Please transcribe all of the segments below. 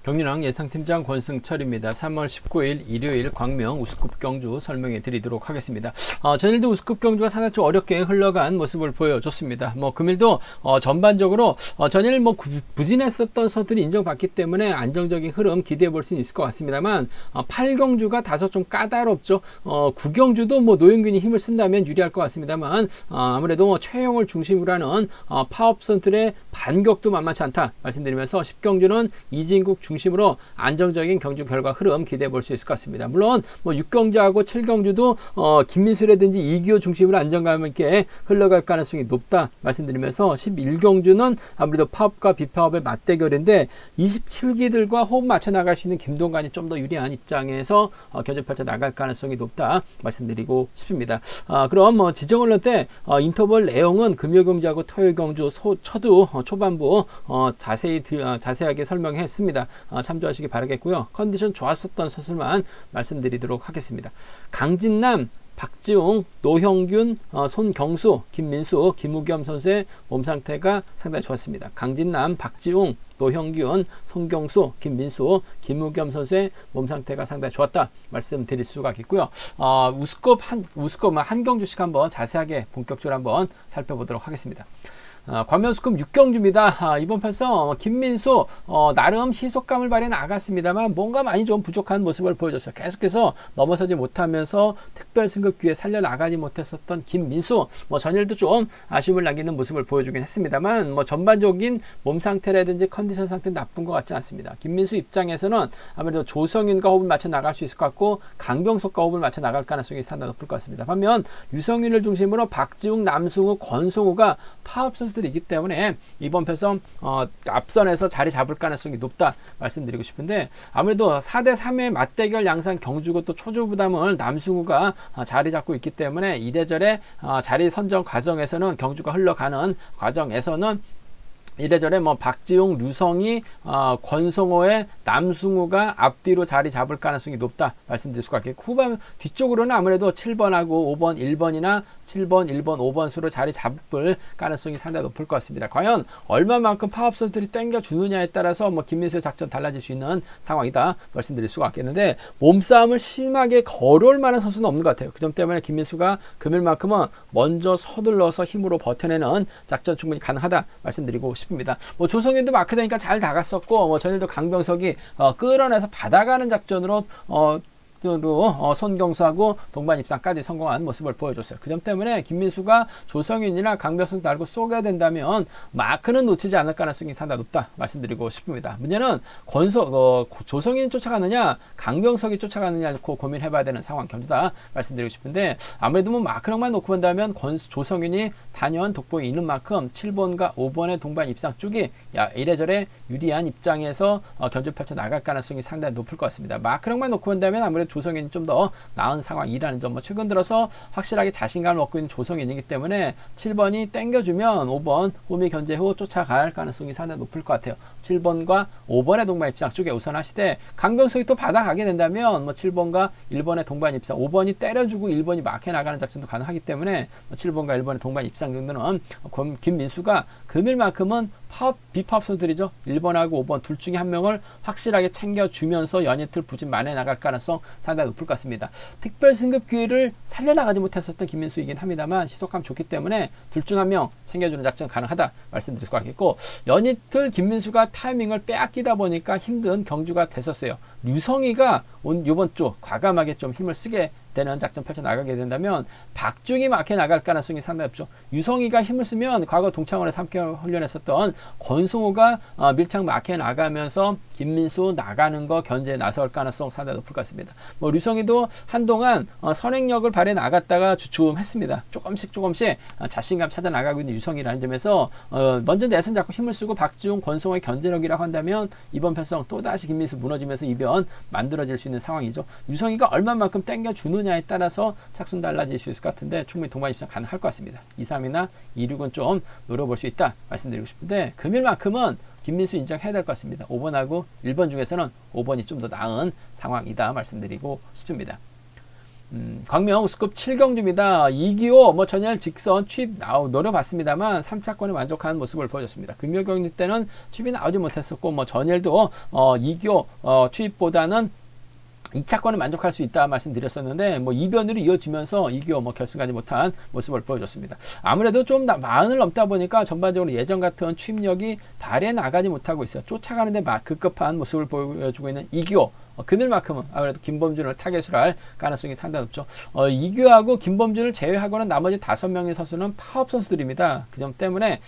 경륜왕 예상팀장 권승철입니다. 3월 19일 일요일 광명 우스급 경주 설명해 드리도록 하겠습니다. 전일도 우스급 경주가 상당히 좀 어렵게 흘러간 모습을 보여줬습니다. 금일도 전반적으로 전일 부진했었던 서들이 인정받기 때문에 안정적인 흐름 기대해 볼 수 있을 것 같습니다만 8경주가 다소 좀 까다롭죠. 9경주도 노영균이 힘을 쓴다면 유리할 것 같습니다만 아무래도 최영을 중심으로 하는 파업선들의 반격도 만만치 않다 말씀드리면서 10경주는 이진국 중심으로 안정적인 경주 결과 흐름 기대해 볼 수 있을 것 같습니다. 물론 6경주하고 7경주도 김민수라든지 이기호 중심으로 안정감 있게 흘러갈 가능성이 높다 말씀드리면서 11경주는 아무래도 파업과 비파업의 맞대결인데 27기들과 호흡 맞춰 나갈 수 있는 김동관이 좀 더 유리한 입장에서 견제 펼쳐 나갈 가능성이 높다 말씀드리고 싶습니다. 그럼 지정 언론 때 인터벌 내용은 금요경주하고 토요경주 초두 초반부 자세하게 설명했습니다. 참조하시기 바라겠고요. 컨디션 좋았었던 선수만 말씀드리도록 하겠습니다. 강진남, 박지웅, 노형균, 손경수, 김민수, 김우겸 선수의 몸 상태가 상당히 좋았습니다. 강진남, 박지웅, 노형균, 손경수, 김민수, 김우겸 선수의 몸 상태가 상당히 좋았다 말씀드릴 수가 있고요. 우스컵 한 경주씩 한번 자세하게 본격적으로 한번 살펴보도록 하겠습니다. 광명우스컵 6경주입니다. 이번 편성 김민수 나름 시속감을 발휘해 나갔습니다만 뭔가 많이 좀 부족한 모습을 보여줬어요. 계속해서 넘어서지 못하면서 특별 승급 기회 살려나가지 못했었던 김민수 전일도 좀 아쉬움을 남기는 모습을 보여주긴 했습니다만 전반적인 몸 상태라든지 컨디션 상태는 나쁜 것 같지 않습니다. 김민수 입장에서는 아무래도 조성윤과 호흡을 맞춰 나갈 수 있을 것 같고 강병석과 호흡을 맞춰 나갈 가능성이 상당히 높을 것 같습니다. 반면 유성윤을 중심으로 박지웅, 남승우, 권성우가 파업 선수들이기 때문에 이번 편성 앞선에서 자리 잡을 가능성이 높다 말씀드리고 싶은데 아무래도 4대3의 맞대결 양상 경주고 또 초조 부담을 남승우가 자리 잡고 있기 때문에 이래저래 자리 선정 과정에서는 경주가 흘러가는 과정에서는 이래저래 박지웅, 류성희, 권성호의 남승우가 앞뒤로 자리 잡을 가능성이 높다 말씀드릴 수가 있겠고 후반 뒤쪽으로는 아무래도 7번하고 5번, 1번이나 7번, 1번, 5번 수로 자리 잡을 가능성이 상당히 높을 것 같습니다. 과연 얼마만큼 파업 선수들이 땡겨주느냐에 따라서 김민수의 작전 달라질 수 있는 상황이다 말씀드릴 수가 있겠는데 몸싸움을 심하게 걸어올 만한 선수는 없는 것 같아요. 그 점 때문에 김민수가 금일만큼은 먼저 서둘러서 힘으로 버텨내는 작전 충분히 가능하다 말씀드리고 싶습니다. 조성윤도 마크되니까 잘 나갔었고 전일도 강병석이 끌어내서 받아가는 작전으로 손경수하고 동반 입상까지 성공한 모습을 보여줬어요. 그 점 때문에 김민수가 조성윤이나 강병석 달고 쏘게 된다면 마크는 놓치지 않을 가능성이 상당히 높다 말씀드리고 싶습니다. 문제는 조성윤이 쫓아가느냐 강병석이 쫓아가느냐 놓고 고민해봐야 되는 상황 경주다 말씀드리고 싶은데 아무래도 마크력만 놓고 본다면 조성윤이 단연 돋보이 있는 만큼 7번과 5번의 동반 입상 쪽이 이래저래 유리한 입장에서 견주 펼쳐 나갈 가능성이 상당히 높을 것 같습니다. 마크력만 놓고 본다면 아무래도 조성윤이 좀 더 나은 상황이라는 점 최근 들어서 확실하게 자신감을 얻고 있는 조성윤이기 때문에 7번이 땡겨주면 5번 호미 견제 후 쫓아갈 가능성이 상당히 높을 것 같아요. 7번과 5번의 동반 입상 쪽에 우선하시되 강병석이 또 받아가게 된다면 7번과 1번의 동반 입상 5번이 때려주고 1번이 막혀 나가는 작전도 가능하기 때문에 7번과 1번의 동반 입상 정도는 김민수가 금일만큼은 비파업 선수들이죠. 1번하고 5번 둘 중에 한 명을 확실하게 챙겨주면서 연이틀 부진 만회 나갈 가능성 상당히 높을 것 같습니다. 특별 승급 기회를 살려나가지 못했었던 김민수이긴 합니다만 시속감 좋기 때문에 둘 중 한 명 챙겨주는 작전 가능하다 말씀드릴 수가 있겠고 연이틀 김민수가 타이밍을 빼앗기다 보니까 힘든 경주가 됐었어요. 류성희가 이번 주 과감하게 좀 힘을 쓰게 되는 작전 펼쳐 나가게 된다면 박중이 막혀 나갈 가능성이 상당히 없죠. 유성희가 힘을 쓰면 과거 동창원에서 함께 훈련했었던 권승호가 밀착 막혀 나가면서 김민수 나가는 거 견제에 나설 가능성 상당히 높을 것 같습니다. 류성희도 한동안 선행력을 발휘해 나갔다가 주춤했습니다. 조금씩 자신감 찾아 나가고 있는 유성희라는 점에서 먼저 내선 잡고 힘을 쓰고 박지웅, 권승호의 견제력이라고 한다면 이번 편성 또다시 김민수 무너지면서 이변 만들어질 수 있는 상황이죠. 유성희가 얼마만큼 땡겨주느냐에 따라서 착순 달라질 수 있을 것 같은데 충분히 동반 입상 가능할 것 같습니다. 2, 3이나 2, 6은 좀 노려볼 수 있다 말씀드리고 싶은데 금일만큼은 김민수 인정해야 될 것 같습니다. 5번하고 1번 중에서는 5번이 좀 더 나은 상황이다 말씀드리고 싶습니다. 광명 우스급 7경주입니다. 2기호 뭐 전일 직선 취입 노려봤습니다만 3차권에 만족하는 모습을 보여줬습니다. 금요경주 때는 취입이 나오지 못했었고 뭐 전일도 2기호 취입보다는 2차권에 만족할 수 있다 말씀드렸었는데 뭐 이변으로 이어지면서 2기호 뭐 결승하지 못한 모습을 보여줬습니다. 아무래도 좀 마흔을 넘다 보니까 전반적으로 예전 같은 취입력이 발휘해 나가지 못하고 있어요. 쫓아가는데 급급한 모습을 보여주고 있는 2기호 그늘만큼은 아무래도 김범준을 타겟으로 할 가능성이 상당히 높죠. 이규하고 김범준을 제외하고는 나머지 5명의 선수는 파업 선수들입니다. 그 점 때문에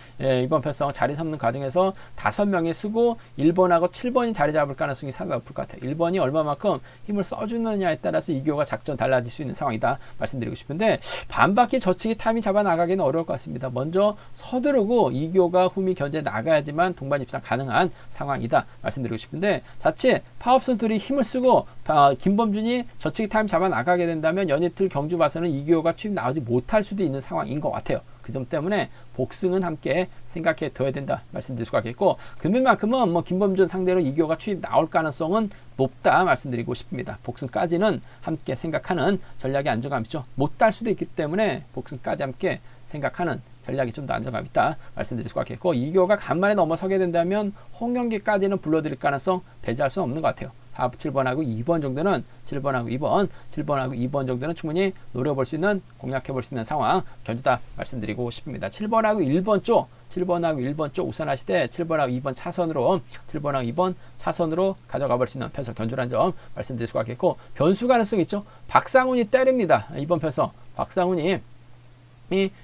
이번 편성 자리 잡는 과정에서 5명이 쓰고 1번하고 7번이 자리 잡을 가능성이 상당히 높을 것 같아요. 1번이 얼마만큼 힘을 써주느냐에 따라서 이규가 작전 달라질 수 있는 상황이다 말씀드리고 싶은데 반바퀴 젖히기 타임이 잡아 나가기는 어려울 것 같습니다. 먼저 서두르고 이규가 후미 견제 나가야지만 동반 입상 가능한 상황이다 말씀드리고 싶은데 자칫 파업 선수들이 힘을 쓰고 김범준이 젖히기 타임 잡아 나가게 된다면 연이틀 경주 봐서는 이규호가 취임 나오지 못할 수도 있는 상황인 것 같아요. 그 점 때문에 복승은 함께 생각해 둬야 된다 말씀드릴 수가 있겠고 금일만큼은 뭐 김범준 상대로 이규호가 취임 나올 가능성은 높다 말씀드리고 싶습니다. 복승까지는 함께 생각하는 전략의 안정감 있죠. 못 딸 수도 있기 때문에 복승까지 함께 생각하는 전략이 좀 더 안정감 있다 말씀드릴 수가 있겠고 이규호가 간만에 넘어서게 된다면 홍영기까지는 불러드릴 가능성 배제할 수는 없는 것 같아요. 7번하고 2번 정도는 7번하고 2번 정도는 충분히 노려볼 수 있는 공략해 볼 수 있는 상황 견주다 말씀드리고 싶습니다. 7번하고 1번 쪽 우선하시되 7번하고 2번 차선으로 가져가 볼 수 있는 편성 견주라는 점 말씀드릴 수가 있겠고 변수 가능성이 있죠. 박상훈이 때립니다. 이번 편성 박상훈이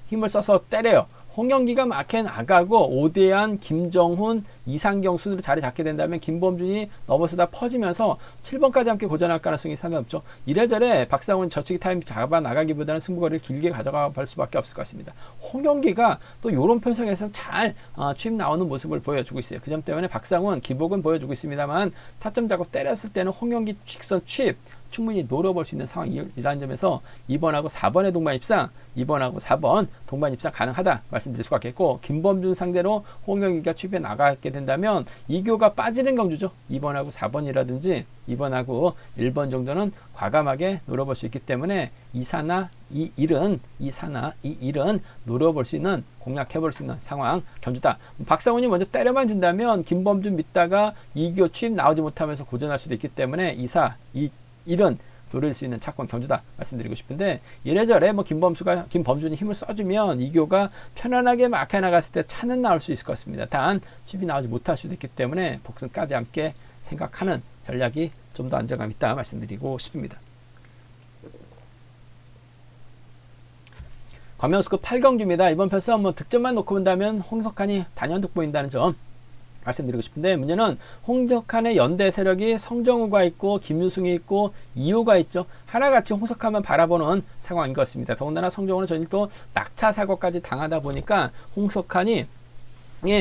힘을 써서 때려요. 홍영기가 막혀 나가고 오대한, 김정훈, 이상경 순으로 자리 잡게 된다면 김범준이 넘어서다 퍼지면서 7번까지 함께 고전할 가능성이 상당히 높죠. 이래저래 박상훈 젖히기 타임 잡아 나가기보다는 승부거리를 길게 가져가 볼 수밖에 없을 것 같습니다. 홍영기가 또 이런 편성에서 잘 취임 나오는 모습을 보여주고 있어요. 그 점 때문에 박상훈 기복은 보여주고 있습니다만 타점 잡고 때렸을 때는 홍영기 직선 취입 충분히 노려볼 수 있는 상황이라는 점에서 2번하고 4번의 동반 입상, 2번하고 4번 동반 입상 가능하다 말씀드릴 수가 있겠고 김범준 상대로 홍영기가 취입해 나가게 된다면 이교가 빠지는 경주죠. 2번하고 4번이라든지 2번하고 1번 정도는 과감하게 노려볼 수 있기 때문에 2사나 2일은 노려볼 수 있는 공략해볼 수 있는 상황 견주다. 박상훈이 먼저 때려만 준다면 김범준 믿다가 이교 취입 나오지 못하면서 고전할 수도 있기 때문에 2사, 2일은 노릴 수 있는 차권 견주다 말씀드리고 싶은데 이래저래 뭐 김범준이 힘을 써주면 이교가 편안하게 막혀 나갔을 때 차는 나올 수 있을 것 같습니다. 단 취입이 나오지 못할 수도 있기 때문에 복승까지 함께 생각하는 전략이 좀 더 안정감 있다 말씀드리고 싶습니다. 광명수급 8경주입니다. 이번 편성 뭐 득점만 놓고 본다면 홍석환이 단연득 보인다는 점 말씀드리고 싶은데 문제는 홍석환의 연대 세력이 성정우가 있고 김유승이 있고 이호가 있죠. 하나같이 홍석환만 바라보는 상황인 것 같습니다. 더군다나 성정우는 전일 또 낙차 사고까지 당하다 보니까 홍석환이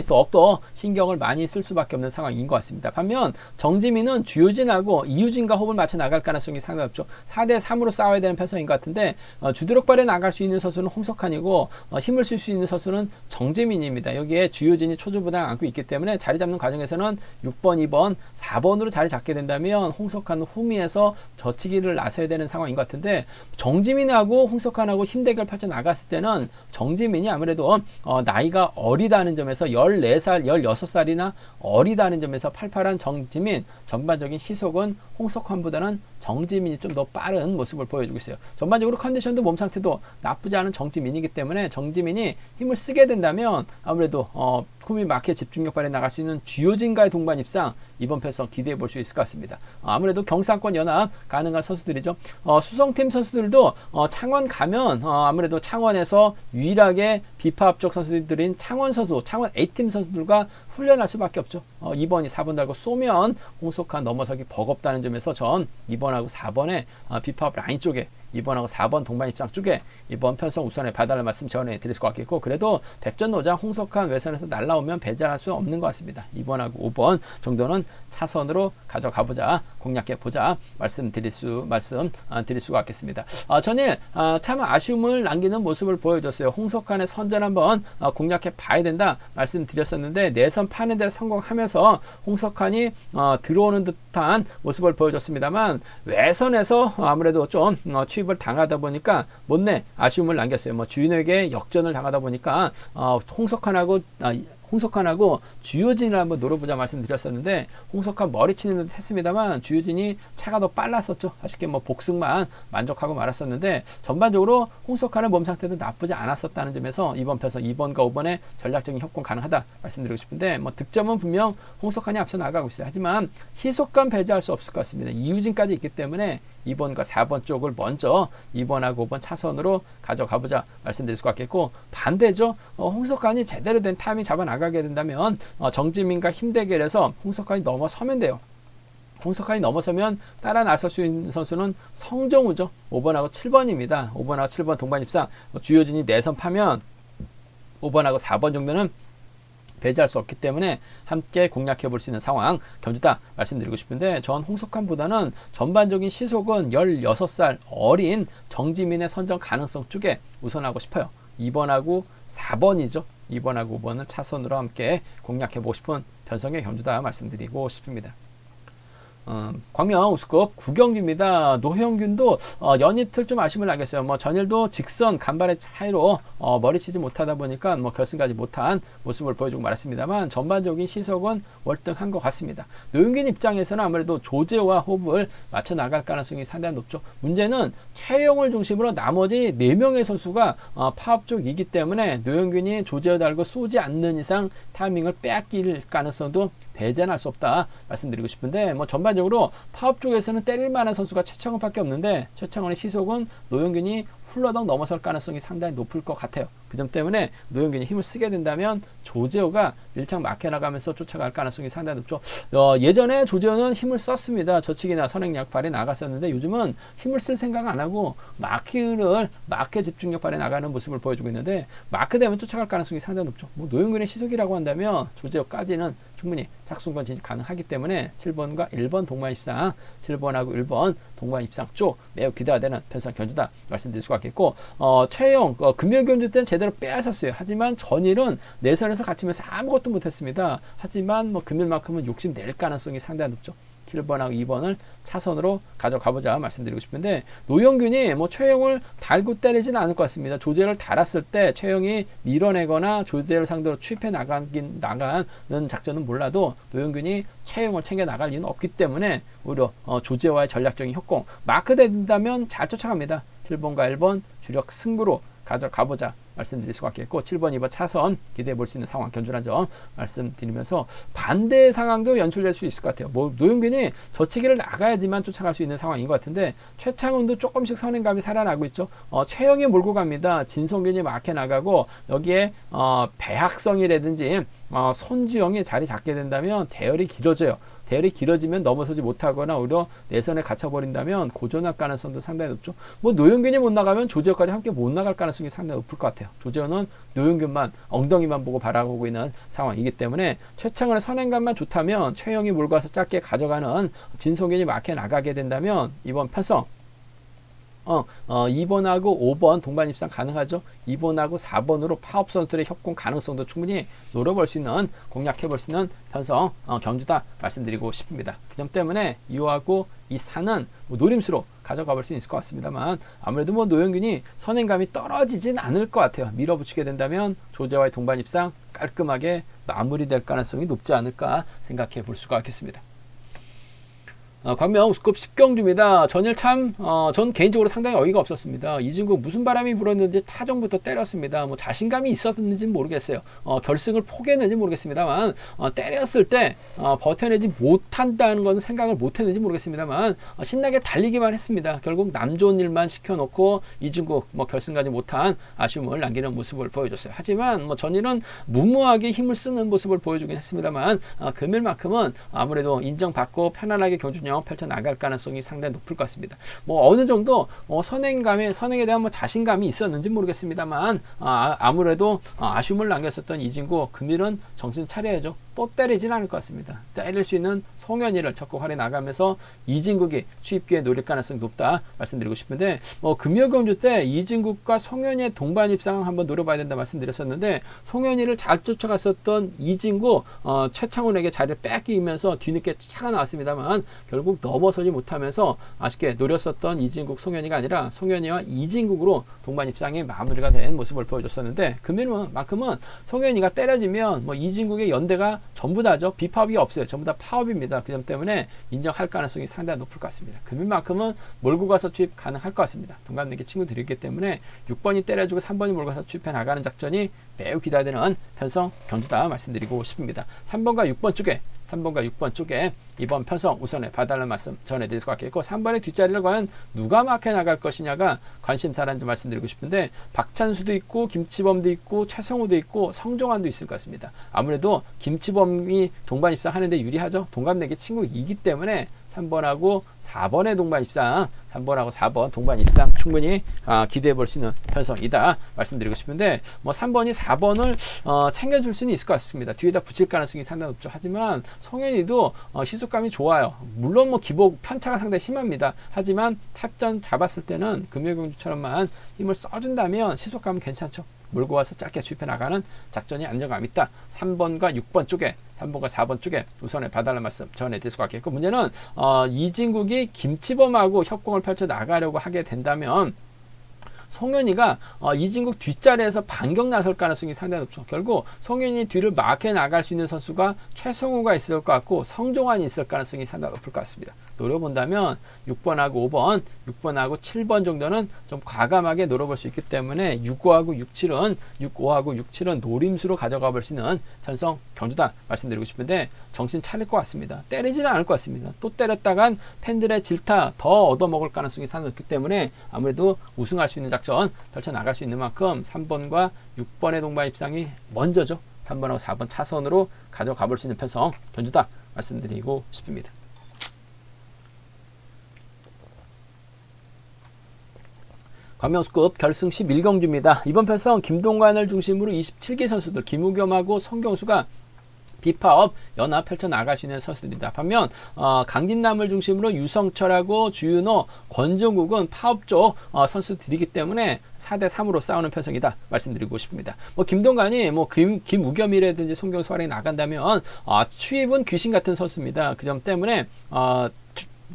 또 신경을 많이 쓸 수밖에 없는 상황인 것 같습니다. 반면 정지민은 주효진하고 이유진과 호흡을 맞춰 나갈 가능성이 상당히 높죠. 4대3으로 싸워야 되는 편성인 것 같은데 주드럭발에 나갈 수 있는 선수는 홍석환이고 힘을 쓸 수 있는 선수는 정지민입니다. 여기에 주효진이 초조부담을 안고 있기 때문에 자리 잡는 과정에서는 6번, 2번, 4번으로 자리 잡게 된다면 홍석환은 후미에서 젖히기를 나서야 되는 상황인 것 같은데 정지민하고 홍석환하고 힘 대결 펼쳐 나갔을 때는 정지민이 아무래도 나이가 어리다는 점에서 14살, 16살이나 어리다는 점에서 팔팔한 정지민 전반적인 시속은 홍석환보다는 정지민이 좀 더 빠른 모습을 보여주고 있어요. 전반적으로 컨디션도 몸 상태도 나쁘지 않은 정지민이기 때문에 정지민이 힘을 쓰게 된다면 아무래도 후미 마켓 집중력 발휘 나갈 수 있는 주효진과의 동반 입상 이번 편성 기대해 볼 수 있을 것 같습니다. 아무래도 경상권 연합 가능한 선수들이죠. 수성팀 선수들도 창원 가면 아무래도 창원에서 유일하게 비파 합적 선수들인 창원 A팀 선수들과 훈련할 수밖에 없죠. 2번이 4번 달고 쏘면 홍석환 넘어서기 버겁다는 점에서 전 2번하고 4번에 비파업 라인 쪽에 2번하고 4번 동반 입상 쪽에 이번 편성 우선에 봐달라는 말씀 전해 드릴 것 같겠고 그래도 백전노장 홍석환 외선에서 날라오면 배제할 수 없는 것 같습니다. 2번하고 5번 정도는 차선으로 가져가보자 공략해보자 말씀 드릴 수가 있겠습니다. 전일 참 아쉬움을 남기는 모습을 보여줬어요. 홍석환의 선전 한번 공략해 봐야 된다 말씀드렸었는데 내선 파는 데 성공하면서 홍석환이 들어오는 듯한 모습을 보여줬습니다만 외선에서 아무래도 좀 취입 투입을 당하다 보니까 못내 아쉬움을 남겼어요. 뭐 주인에게 역전을 당하다 보니까 홍석환하고 주효진을 한번 노려보자 말씀드렸었는데 홍석환 머리 치는 듯 했습니다만 주효진이 차가 더 빨랐었죠. 아쉽게 뭐 복승만 만족하고 말았었는데 전반적으로 홍석환의 몸 상태도 나쁘지 않았었다는 점에서 이번 편성 2번과 5번에 전략적인 협공 가능하다 말씀드리고 싶은데 뭐 득점은 분명 홍석환이 앞서 나가고 있어요. 하지만 희속감 배제할 수 없을 것 같습니다. 이유진까지 있기 때문에 2번과 4번 쪽을 먼저 2번하고 5번 차선으로 가져가보자 말씀드릴 수 같겠고, 반대죠. 홍석환이 제대로 된 타이밍 잡아 나가게 된다면 정지민과 힘 대결에서 홍석환이 넘어서면 돼요. 홍석환이 넘어서면 따라 나설 수 있는 선수는 성정우죠. 5번하고 7번입니다. 5번하고 7번 동반 입상, 주효진이 내선 파면 5번하고 4번 정도는 배제할 수 없기 때문에 함께 공략해 볼 수 있는 상황 견주다 말씀드리고 싶은데, 전 홍석환보다는 전반적인 시속은 16살 어린 정지민의 선정 가능성 쪽에 우선하고 싶어요. 2번하고 4번이죠. 2번하고 5번을 차선으로 함께 공략해 보고 싶은 편성의 견주다 말씀드리고 싶습니다. 광명 우승급 9경기입니다. 노형균도 연이틀 좀 아쉬움을 남겼어요. 뭐 전일도 직선 간발의 차이로 머리 치지 못하다 보니까 뭐 결승까지 못한 모습을 보여주고 말았습니다만 전반적인 시속은 월등한 것 같습니다. 노형균 입장에서는 아무래도 조재호와 호흡을 맞춰 나갈 가능성이 상당히 높죠. 문제는 최영을 중심으로 나머지 4명의 선수가 파업 쪽이기 때문에 노형균이 조재호 달고 쏘지 않는 이상 타이밍을 빼앗길 가능성도 배제할 수 없다 말씀드리고 싶은데, 뭐 전반적으로 파업 쪽에서는 때릴 만한 선수가 최창원밖에 없는데 최창원의 시속은 노영균이 훌러덩 넘어설 가능성이 상당히 높을 것 같아요. 그 점 때문에 노영균이 힘을 쓰게 된다면 조재호가 밀착 막혀나가면서 쫓아갈 가능성이 상당히 높죠. 예전에 조재호는 힘을 썼습니다. 저치기나 선행력 발에 나갔었는데 요즘은 힘을 쓸 생각 안 하고 마크 집중력 발에 나가는 모습을 보여주고 있는데, 마크 되면 쫓아갈 가능성이 상당히 높죠. 뭐 노영균의 시속이라고 한다면 조재호까지는 충분히 착순권 진입 가능하기 때문에 7번과 1번 동반 입상, 7번하고 1번 동반 입상 쪽 매우 기대가 되는 편성 견주다 말씀드릴 수가 있겠고, 최영 금연 견주 때는 제대로 빼앗았어요. 하지만 전일은 내선에서 갇히면서 아무것도 못했습니다. 하지만 뭐 금일만큼은 욕심 낼 가능성이 상당히 높죠. 7번하고 2번을 차선으로 가져가보자 말씀드리고 싶은데, 노영균이 뭐 최영을 달고 때리진 않을 것 같습니다. 조재를 달았을 때 최영이 밀어내거나 조재를 상대로 추입해 나가는 작전은 몰라도 노영균이 최영을 챙겨 나갈 이유는 없기 때문에 오히려 조재와의 전략적인 협공 마크 된다면 잘 쫓아갑니다. 7번과 1번 주력 승부로 가져가보자 말씀드릴 수가 있겠고, 7번, 2번 차선 기대해 볼 수 있는 상황 견주란 점 말씀드리면서, 반대 상황도 연출될 수 있을 것 같아요. 뭐 노영균이 저치기를 나가야지만 쫓아갈 수 있는 상황인 것 같은데 최창훈도 조금씩 선행감이 살아나고 있죠. 최영이 몰고 갑니다. 진성균이 막혀 나가고 여기에 배학성이라든지 손주영이 자리 잡게 된다면 대열이 길어져요. 대열이 길어지면 넘어서지 못하거나 오히려 내선에 갇혀버린다면 고전할 가능성도 상당히 높죠. 뭐 노영균이 못 나가면 조재호까지 함께 못 나갈 가능성이 상당히 높을 것 같아요. 조재호는 노영균만 엉덩이만 보고 바라보고 있는 상황이기 때문에 최창원의 선행감만 좋다면 최영이 몰고 와서 짧게 가져가는 진성균이 막혀 나가게 된다면 이번 편성 2번하고 5번 동반 입상 가능하죠. 2번하고 4번으로 파업 선수들의 협공 가능성도 충분히 노려볼 수 있는, 공략해 볼 수 있는 편성 경주다 말씀드리고 싶습니다. 그 점 때문에 2호하고 2사는 뭐 노림수로 가져가 볼 수 있을 것 같습니다만, 아무래도 뭐 노영균이 선행감이 떨어지진 않을 것 같아요. 밀어붙이게 된다면 조재와의 동반 입상 깔끔하게 마무리될 가능성이 높지 않을까 생각해 볼 수가 있겠습니다. 광명 우승급 10경주입니다. 전일 전 개인적으로 상당히 어이가 없었습니다. 이진국 무슨 바람이 불었는지 타정부터 때렸습니다. 뭐 자신감이 있었는지는 모르겠어요. 결승을 포기했는지 모르겠습니다만, 때렸을 때 버텨내지 못한다는 건 생각을 못했는지 모르겠습니다만, 신나게 달리기만 했습니다. 결국 남 좋은 일만 시켜놓고 이진국 뭐 결승까지 못한 아쉬움을 남기는 모습을 보여줬어요. 하지만 뭐 전일은 무모하게 힘을 쓰는 모습을 보여주긴 했습니다만, 금일만큼은 아무래도 인정받고 편안하게 경주력 펼쳐 나갈 가능성이 상당히 높을 것 같습니다. 뭐 어느 정도 선행에 대한 뭐 자신감이 있었는지 모르겠습니다만, 아무래도 아쉬움을 남겼었던 이진구 금일은 정신 차려야죠. 또 때리진 않을 것 같습니다. 때릴 수 있는 송현이를 적극 활용해 나가면서 이진국이 추입 기회 노릴 가능성이 높다 말씀드리고 싶은데, 금요경주 때 이진국과 송현이의 동반 입상 한번 노려봐야 된다 말씀드렸었는데, 송현이를 잘 쫓아갔었던 이진국 최창훈에게 자리를 뺏기면서 뒤늦게 차가 나왔습니다만 결국 넘어서지 못하면서 아쉽게 노렸었던 이진국 송현이가 아니라 송현이와 이진국으로 동반 입상이 마무리가 된 모습을 보여줬었는데, 금일만큼은 송현이가 때려지면 이진국의 연대가 전부 다죠. 비파업이 없어요. 전부 다 파업입니다. 그 점 때문에 인정할 가능성이 상당히 높을 것 같습니다. 금일만큼은 몰고 가서 추입 가능할 것 같습니다. 동갑내기 친구들이 있기 때문에 6번이 때려주고 3번이 몰고 가서 추입해 나가는 작전이 매우 기대되는 편성 경주다 말씀드리고 싶습니다. 3번과 6번 쪽에 이번 편성 우선에 봐달라는 말씀 전해드릴 수 있겠고, 3번의 뒷자리를 과연 누가 막혀 나갈 것이냐가 관심사라는 말씀드리고 싶은데, 박찬수도 있고 김치범도 있고 최성우도 있고 성종환도 있을 것 같습니다. 아무래도 김치범이 동반 입상하는데 유리하죠. 동갑내기 친구이기 때문에 3번하고 4번의 동반 입상, 3번하고 4번 동반 입상 충분히 기대해 볼 수 있는 편성이다 말씀드리고 싶은데, 3번이 4번을 챙겨줄 수는 있을 것 같습니다. 뒤에다 붙일 가능성이 상당히 높죠. 하지만 송현이도 시속감이 좋아요. 물론 기복 편차가 상당히 심합니다. 하지만 탑전 잡았을 때는 금요경주처럼만 힘을 써준다면 시속감은 괜찮죠. 몰고 와서 짧게 추입해 나가는 작전이 안정감 있다. 3번과 4번 쪽에 우선에 봐달라는 말씀 전해드릴 수가 있겠고, 문제는 이진국이 김치범하고 협공을 펼쳐 나가려고 하게 된다면 송현이가 이진국 뒷자리에서 반격 나설 가능성이 상당히 높죠. 결국 송현이 뒤를 막혀 나갈 수 있는 선수가 최성우가 있을 것 같고 성종환이 있을 가능성이 상당히 높을 것 같습니다. 노려본다면 6번하고 6번하고 7번 정도는 좀 과감하게 노려볼 수 있기 때문에 6, 5하고 67은 노림수로 가져가 볼 수 있는 편성 경주다 말씀드리고 싶은데, 정신 차릴 것 같습니다. 때리지는 않을 것 같습니다. 또 때렸다간 팬들의 질타 더 얻어먹을 가능성이 상당히 높기 때문에 아무래도 우승할 수 있는 작전 펼쳐나갈 수 있는 만큼 3번과 6번의 동반 입상이 먼저죠. 3번하고 4번 차선으로 가져가 볼 수 있는 편성 경주다 말씀드리고 싶습니다. 광명수급 결승 11경주입니다. 이번 편성 김동관을 중심으로 27기 선수들 김우겸하고 성경수가 비파업 연합 펼쳐나갈 수 있는 선수들이다. 반면 강진남을 중심으로 유성철하고 주윤호, 권종국은 파업 쪽 선수들이기 때문에 4대3으로 싸우는 편성이다 말씀드리고 싶습니다. 김동관이 김우겸이라든지 송경수 활약이 나간다면 추입은 귀신 같은 선수입니다. 그 점 때문에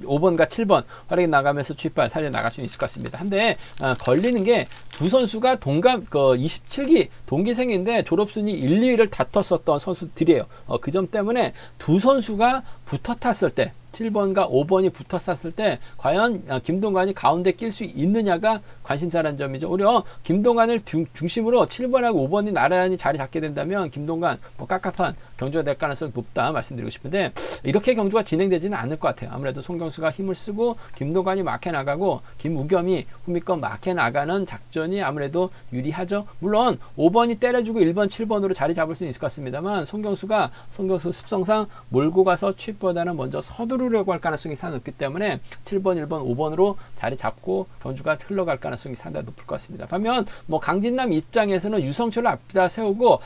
5번과 7번 활약이 나가면서 추입발 살려나갈 수 있을 것 같습니다. 한데 걸리는 게 두 선수가 27기 동기생인데 졸업순위 1, 2위를 다퉜었던 선수들이에요. 그 점 때문에 두 선수가 붙어 탔을 때 7번과 5번이 붙어 쌌을 때 과연 김동관이 가운데 낄 수 있느냐가 관심사라는 점이죠. 오히려 김동관을 중심으로 7번하고 5번이 나란히 자리 잡게 된다면 김동관 깝깝한 경주가 될 가능성이 높다 말씀드리고 싶은데, 이렇게 경주가 진행되지는 않을 것 같아요. 아무래도 송경수가 힘을 쓰고 김동관이 막혀 나가고 김우겸이 후미권 막혀 나가는 작전이 아무래도 유리하죠. 물론 5번이 때려주고 1번, 7번으로 자리 잡을 수는 있을 것 같습니다만 송경수 습성상 몰고 가서 추입보다는 먼저 서두르려고 할 가능성이 상당히 높기 때문에 7번, 1번, 5번으로 자리 잡고 경주가 흘러갈 가능성이 상당히 높을 것 같습니다. 반면 강진남 입장에서는 유성철을 앞에다 세우고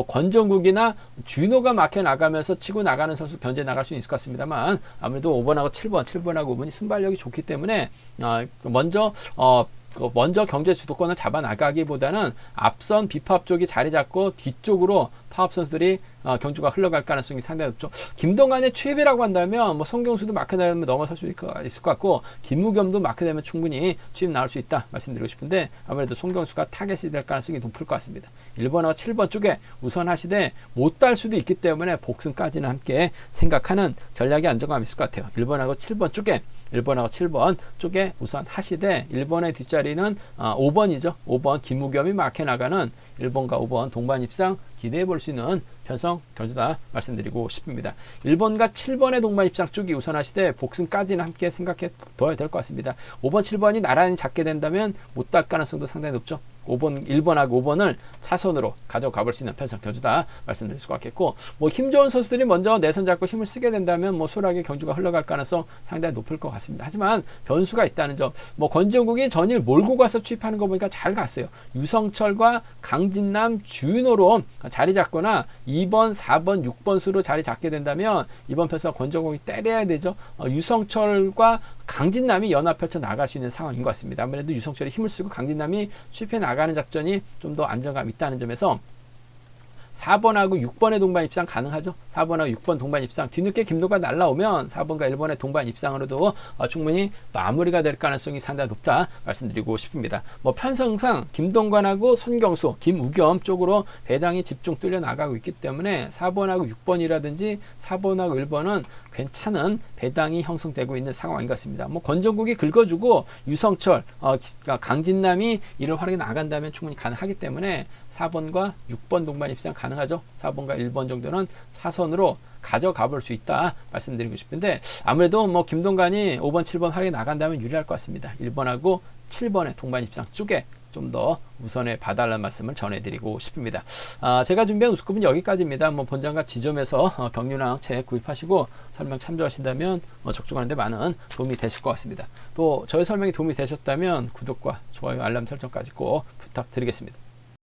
권정국이나 준호가 막혀 나가면서 치고 나가는 선수 견제 나갈 수 있을 것 같습니다만, 아무래도 5번하고 7번하고 5번이 순발력이 좋기 때문에 먼저 경제 주도권을 잡아 나가기보다는 앞선 비파업 쪽이 자리 잡고 뒤쪽으로 파업 선수들이 경주가 흘러갈 가능성이 상당히 높죠. 김동관의 추입이라고 한다면 송경수도 막혀내면 넘어설 수 있을 것 같고, 김우겸도 막혀내면 충분히 추입 나올 수 있다 말씀드리고 싶은데, 아무래도 송경수가 타겟이 될 가능성이 높을 것 같습니다. 1번하고 7번 쪽에 우선 하시되 못 달 수도 있기 때문에 복승까지는 함께 생각하는 전략이 안정감 있을 것 같아요. 1번하고 7번 쪽에 우선 하시되 1번의 뒷자리는 5번이죠. 5번 김우겸이 막혀 나가는 1번과 5번 동반 입상 기대해 볼 수 있는 편성 경주다 말씀드리고 싶습니다. 1번과 7번의 동반 입상 쪽이 우선 하시되 복승까지는 함께 생각해 둬야 될 것 같습니다. 5번, 7번이 나란히 잡게 된다면 못 딸 가능성도 상당히 높죠. 5번, 1번하고 5번을 차선으로 가져가 볼 수 있는 편성 경주다 말씀드릴 수가 있겠고, 뭐 힘 좋은 선수들이 먼저 내선 잡고 힘을 쓰게 된다면 뭐 수월하게 경주가 흘러갈 가능성 상당히 높을 것 같습니다. 하지만 변수가 있다는 점, 뭐 권정국이 전일 몰고 가서 취입하는 거 보니까 잘 갔어요. 유성철과 강진남, 주윤호로 자리 잡거나 2번, 4번, 6번 수로 자리 잡게 된다면 이번 편성 권정국이 때려야 되죠. 유성철과 강진남이 연합 펼쳐 나갈 수 있는 상황인 것 같습니다. 아무래도 유성철이 힘을 쓰고 강진남이 취입해 나가는 작전이 좀 더 안정감 있다는 점에서 4번하고 6번의 동반 입상 가능하죠. 4번하고 6번 동반 입상, 뒤늦게 김도가 날라오면 4번과 1번의 동반 입상으로도 충분히 마무리가 될 가능성이 상당히 높다 말씀드리고 싶습니다. 뭐 편성상 김동관하고 손경수, 김우겸 쪽으로 배당이 집중 뚫려 나가고 있기 때문에 4번하고 6번이라든지 4번하고 1번은 괜찮은 배당이 형성되고 있는 상황인 것 같습니다. 뭐 권정국이 긁어주고 유성철, 강진남이 이를 활용해 나간다면 충분히 가능하기 때문에 4번과 6번 동반 입상 가능하죠. 4번과 1번 정도는 차선으로 가져가 볼 수 있다 말씀드리고 싶은데, 아무래도 뭐 김동관이 5번, 7번 활용해 나간다면 유리할 것 같습니다. 1번하고 7번의 동반 입상 쪽에 좀 더 우선에 봐달라는 말씀을 전해드리고 싶습니다. 제가 준비한 우스컵은 여기까지입니다. 뭐 본장과 지점에서 경륜왕 책 구입하시고 설명 참조하신다면 적중하는 데 많은 도움이 되실 것 같습니다. 또 저의 설명이 도움이 되셨다면 구독과 좋아요, 알람 설정까지 꼭 부탁드리겠습니다.